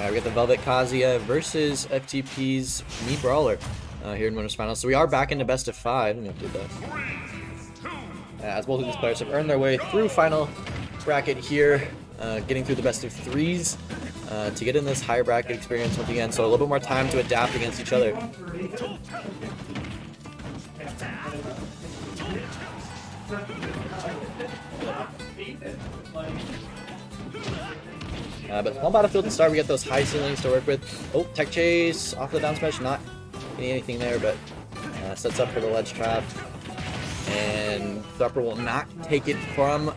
We got the Velvet Kazuya versus FTP's Me Brawler here in winners finals. So we are back into best of 5. Let me do that. As both of these players have earned their way through final bracket here, getting through the best of 3s to get in this higher bracket experience once again. So a little bit more time to adapt against each other. But small battlefield to start, we get those high ceilings to work with. Oh, tech chase off the down smash, not getting anything there, but sets up for the ledge trap. And Thupper will not take it from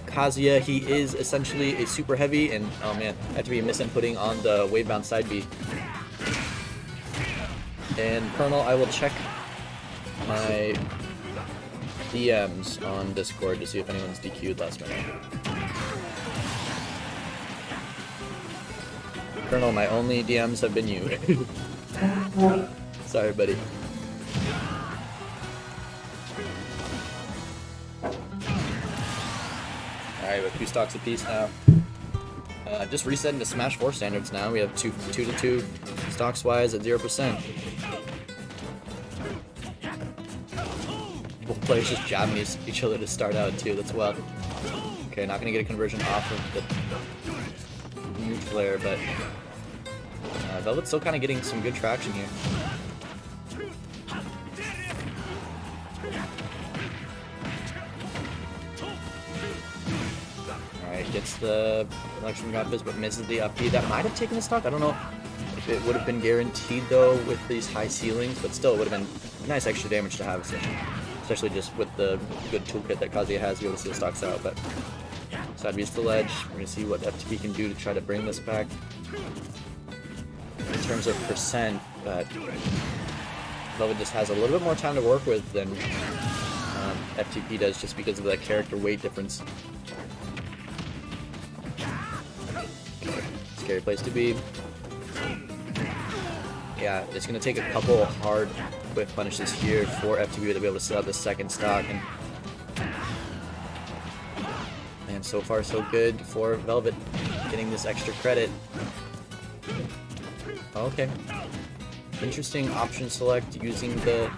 Kazuya. He is essentially a super heavy, and oh man, I have to be misinputting on the wave bound side B. And Colonel, I will check my DMs on Discord to see if anyone's DQ'd last minute. Colonel, my only DMs have been you. Sorry, buddy. Alright, with 2 stocks apiece now. Just resetting to Smash 4 standards now. We have 2 to 2 stocks wise at 0%. Both players just jabbing each other to start out too. That's wild. Okay, not gonna get a conversion off of the huge flare, but Velvet's still kind of getting some good traction here. Alright, gets the election compass, but misses the up B. That might have taken the stock. I don't know if it would have been guaranteed though with these high ceilings, but still it would have been nice extra damage to have, especially just with the good toolkit that Kazuya has to be able to see the stocks out. But side B's to ledge. We're gonna see what FTP can do to try to bring this back in terms of percent, but Velvet just has a little bit more time to work with than FTP does, just because of that character weight difference. Scary place to be. Yeah, it's gonna take a couple hard quick punishes here for FTP to be able to set out the second stock, and so far so good for Velvet getting this extra credit. Okay. Interesting option select using the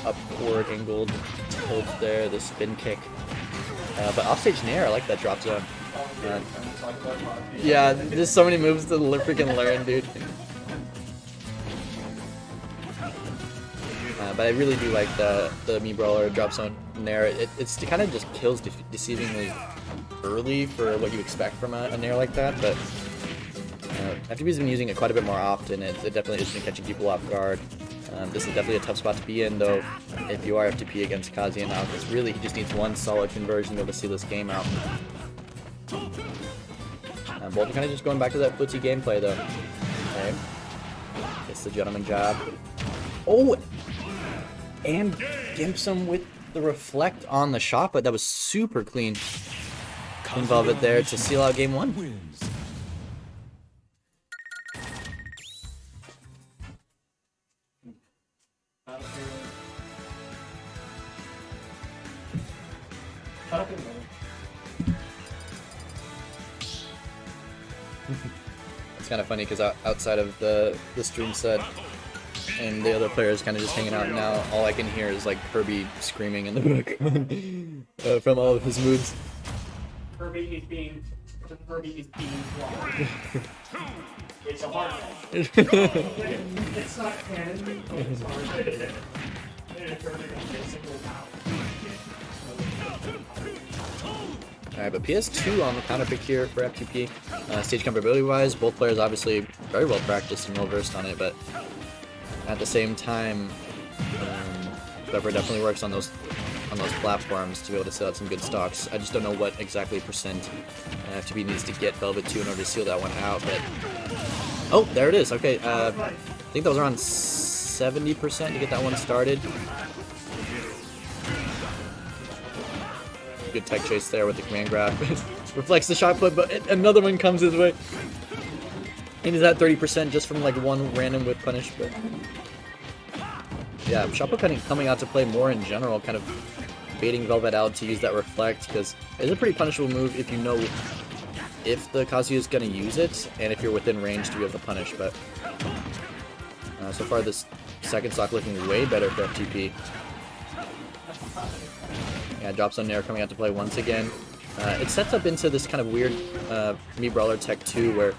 upward angled tilt there, the spin kick. But offstage nair, I like that drop zone. Yeah, there's so many moves to freaking learn, dude. But I really do like the Me Brawler drop zone nair. It kind of just kills deceivingly early for what you expect from a nair like that, but FTP's been using it quite a bit more often. It definitely has been catching people off guard. This is definitely a tough spot to be in, though, if you are FTP against Kazuya now, because really he just needs one solid conversion to be able to see this game out. Both are kind of just going back to that footsie gameplay, though. Okay. Gets the gentleman job. Oh! And gimps him with the reflect on the shot, but that was super clean. Involve it there to seal out game 1. It's kind of funny because outside of the stream set and the other players kind of just hanging out now, all I can hear is like Kirby screaming in the background from all of his moves. Kirby is being blocked. It's a hard one. It's not canon. It's hard. Alright, but PS2 on the counter pick here for FTP. Stage comfortability wise, both players obviously very well practiced and well versed on it, but at the same time, Pepper definitely works on those platforms to be able to set out some good stocks. I just don't know what exactly percent FTP needs to get Velvet 2 in order to seal that one out, but oh, there it is. Okay, I think that was around 70% to get that one started. Good tech chase there with the command grab. Reflects the shot put, but another one comes his way. And he's at 30% just from like one random whip punish, but yeah, shot put coming out to play more in general, kind of baiting Velvet out to use that reflect, because it's a pretty punishable move if you know if the Kazuya is going to use it, and if you're within range to be able to punish, but so far this second stock looking way better for FTP. Yeah, drops on Nair coming out to play once again. It sets up into this kind of weird Brawler tech too, where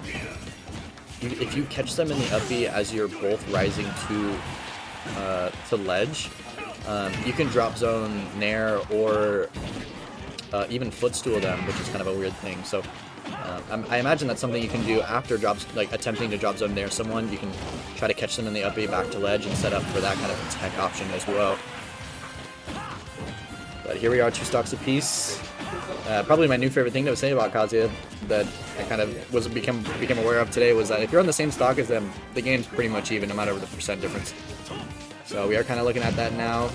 if you catch them in the up B as you're both rising to ledge, you can drop zone Nair or even footstool them, which is kind of a weird thing. So I imagine that's something you can do after drops, like attempting to drop zone Nair someone. You can try to catch them in the up B back to ledge and set up for that kind of tech option as well. But here we are, 2 stocks apiece. Probably my new favorite thing to say about Kazuya that I kind of became aware of today was that if you're on the same stock as them, the game's pretty much even, no matter the percent difference. So we are kind of looking at that now.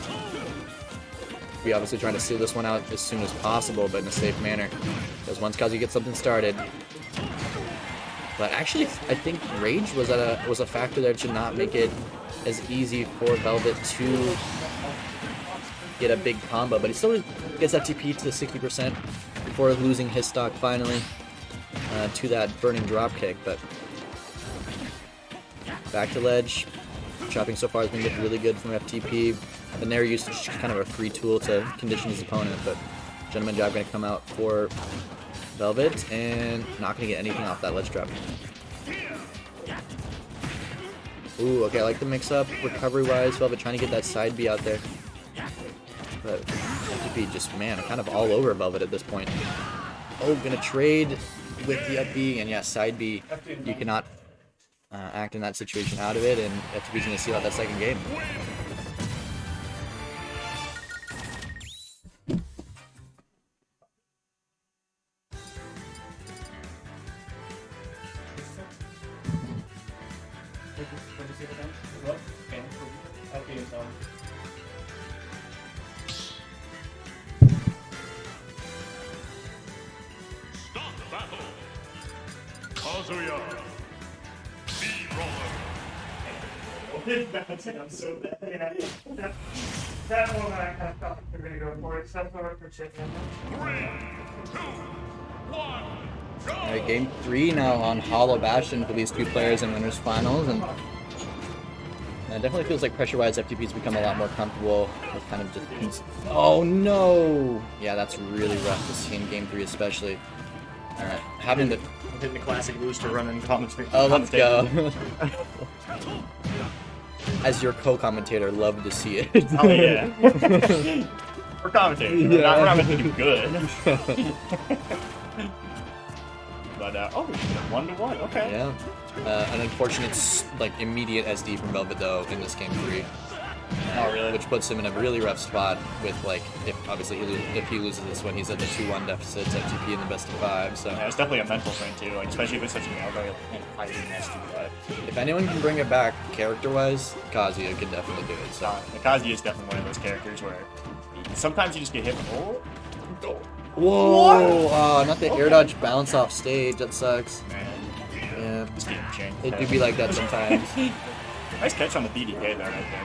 We obviously trying to seal this one out as soon as possible, but in a safe manner, because once Kazuya gets something started. But actually, I think Rage was a factor there to not make it as easy for Velvet to get a big combo, but he still gets FTP to 60% before losing his stock finally to that burning drop kick. But back to ledge. Chopping so far has been really good from FTP. The Nair usage is kind of a free tool to condition his opponent, but Gentleman Jab going to come out for Velvet and not going to get anything off that ledge trap. Ooh, okay, I like the mix-up recovery-wise. Velvet trying to get that side B out there. But FTP just, man, kind of all over Velvet at this point. Oh, gonna trade with the up B, and yeah, side B. You cannot act in that situation out of it, and FTP's gonna seal out that second game. Kazuya, Brawler. I'm so bad. Yeah. That one I kind of felt like we were going to go for it. So that's what we're checking. 3, 2, 1, go! Alright, game 3 now on Hollow Bastion for these 2 players in winners finals, and it definitely feels like pressure-wise FTP's become a lot more comfortable with kind of just... Oh no! Yeah, that's really rough to see in game 3 especially. Alright, having the... Hitting the classic booster run and commentate. Oh, let's go. As your co-commentator, love to see it. Oh yeah. We're commentating. Yeah. We're not meant to do good. But oh, 1-1. Okay. Yeah. An unfortunate, like, immediate SD from Velvet though in this game 3. Oh really? Which puts him in a really rough spot with, like, if he loses this one, he's at the 2-1 deficit to FTP in the best of 5. So Yeah, it's definitely a mental thing too. Like especially if it's such a nail guy and fighting has to do that. if anyone can bring it back character-wise, Kazuya can definitely do it. So Kazuya is definitely one of those characters where sometimes you just get hit with whoa! Oh, not the air dodge bounce off stage. That sucks. Man, Yeah, this game changed. it do be like that sometimes. Nice catch on the BDK there, right there.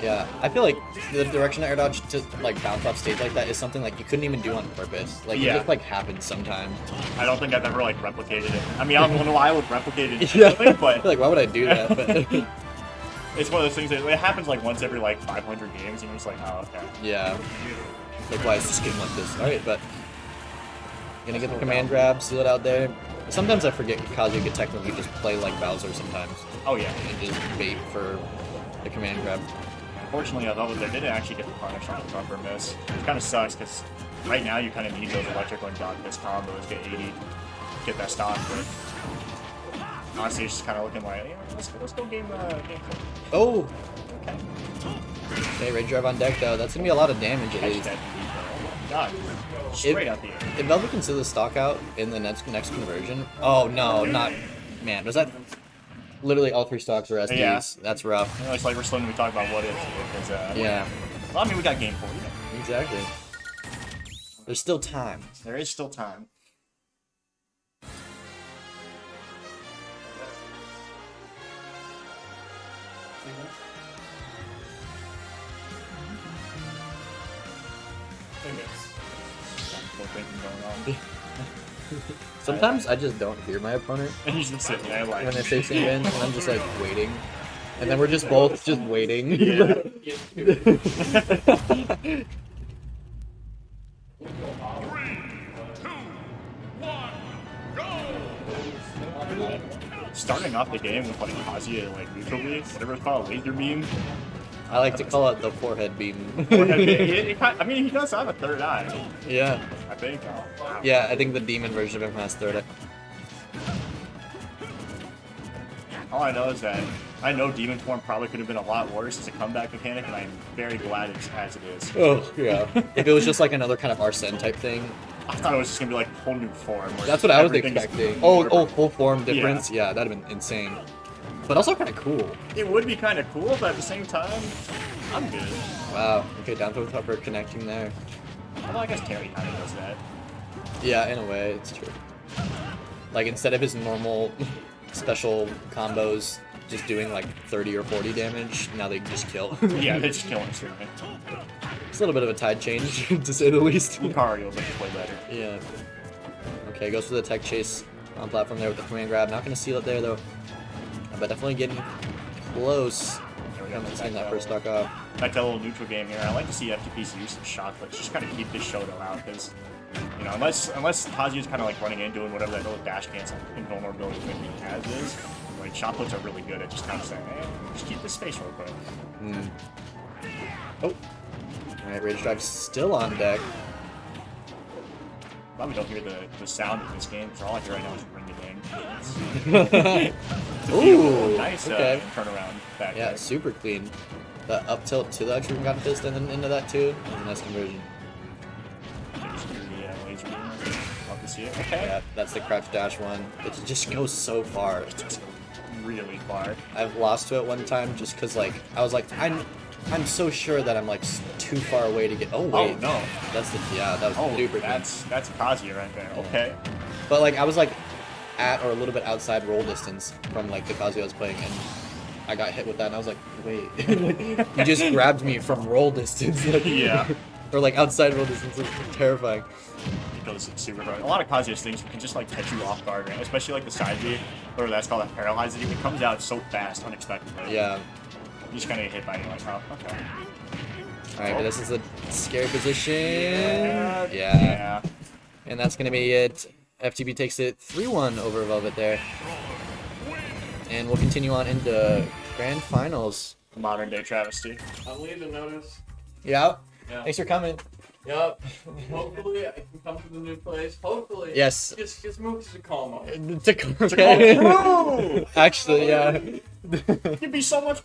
Yeah, I feel like the direction of air dodge to like bounce off stage like that is something like you couldn't even do on purpose. Like Yeah. it just like happens sometimes. I don't think I've ever like replicated it. I mean, I don't know why I would replicate it, Yeah. but Like why would I do that? But it's one of those things that it happens like once every like 500 games, and you're just like, oh okay. yeah, like why is this game like this? All right, but gonna get the command grab, seal it out there. Sometimes I forget Kazuya could technically just play like Bowser sometimes Oh yeah. and just bait for the command grab. Unfortunately, I thought they didn't actually get the punish on the bumper miss. It kind of sucks because right now you kind of need those electrical and dot miss combos, get 80, get that stock. But honestly, it's just kind of looking like, yeah, let's go game 4. Oh, Okay. okay, Ray Drive on deck though. That's gonna be a lot of damage at Catch least. that DD, oh my god. Straight out the air. If Velvet can seal the stock out in the next conversion, oh no, not man. Was that literally all 3 stocks are SDs? Yeah. That's rough. You know, it's like we're slowly we talk about what ifs here, because Yeah, well, I mean we got game 4. You know, exactly. There's still time. there is still time. wishful thinking going on. Sometimes I just don't hear my opponent And he's just sitting there like. when they say something, and I'm just like waiting. And then we're just both just waiting. Yeah. 3, 2, 1, go! Starting off the game with like Kazuya like neutral beam, whatever it's called, laser beam. I like to call it the forehead beam. I mean, he does have a third eye, Yeah. I think. Yeah, I think the demon version of him has third eye. All I know is that I know Demon Form probably could have been a lot worse as a comeback mechanic, and I'm very glad it's as it is. Oh, yeah. If it was just like another kind of Arsene type thing. I thought it was just gonna be like a whole new form. Where That's what I was everything's expecting. more- Oh, full form difference? Yeah, that'd have been insane. But also kind of cool. It would be kind of cool, but at the same time, I'm good. Wow. Okay, down to upper connecting there. Although I guess Terry kind of does that. Yeah, in a way, it's true. Like, instead of his normal special combos just doing like 30 or 40 damage, now they just kill. Yeah, they're just killing us, right? It's a little bit of a tide change, to say the least. Lucario will play better. Yeah. Okay, goes for the tech chase on platform there with the command grab. Not going to seal it there, though. But definitely getting close. There we go. I'm seeing that first stock off. Back to a little neutral game here. I like to see FTP's use some shot clicks, just kind of keep this Shoto out, because, you know, unless Kazuya's kind of like running in, doing whatever that little dash dance and vulnerability thing he has is, like, shot puts are really good at just kind of saying, hey, just keep this space real quick. Oh. Alright, Rage Drive still on deck. Probably don't hear the sound of this game, because all I hear right now is ring a ding. Ooh, Nice okay. turnaround back Yeah, there. super clean. The up tilt to the extra gun fist and then into that too. That was a nice conversion. Yeah, laser beam. Love to see it. Okay. Yeah, that's the crouch dash one. It just goes so far. Really far. I've lost to it one time just because like I was like I'm so sure that I'm like too far away to get. Oh wait, no. that's the that was Oh, super. that's Kazuya right there. Okay. But like I was like at or a little bit outside roll distance from like the Kazuya I was playing, and I got hit with that, and I was like, wait, you just grabbed me from roll distance. Like, Yeah. or like outside roll distance. It's terrifying. It goes super hard. A lot of Kazuya's things can just like catch you off guard, right? Especially like the side B, or that's called that paralyzes you. It comes out so fast, unexpectedly. Yeah. You just kind of get hit by it, like, oh, okay. Alright, but this is a scary position. Yeah. Yeah. And that's going to be it. FTP takes it 3-1 over Velvet there. And we'll continue on into Grand Finals. Modern day travesty. I'm leaving, notice. Yeah. Yeah. Thanks for coming. Yup. Hopefully I can come to the new place. Hopefully. Yes. Just move to Tacoma. Okay. Oh! Actually, yeah. It'd be so much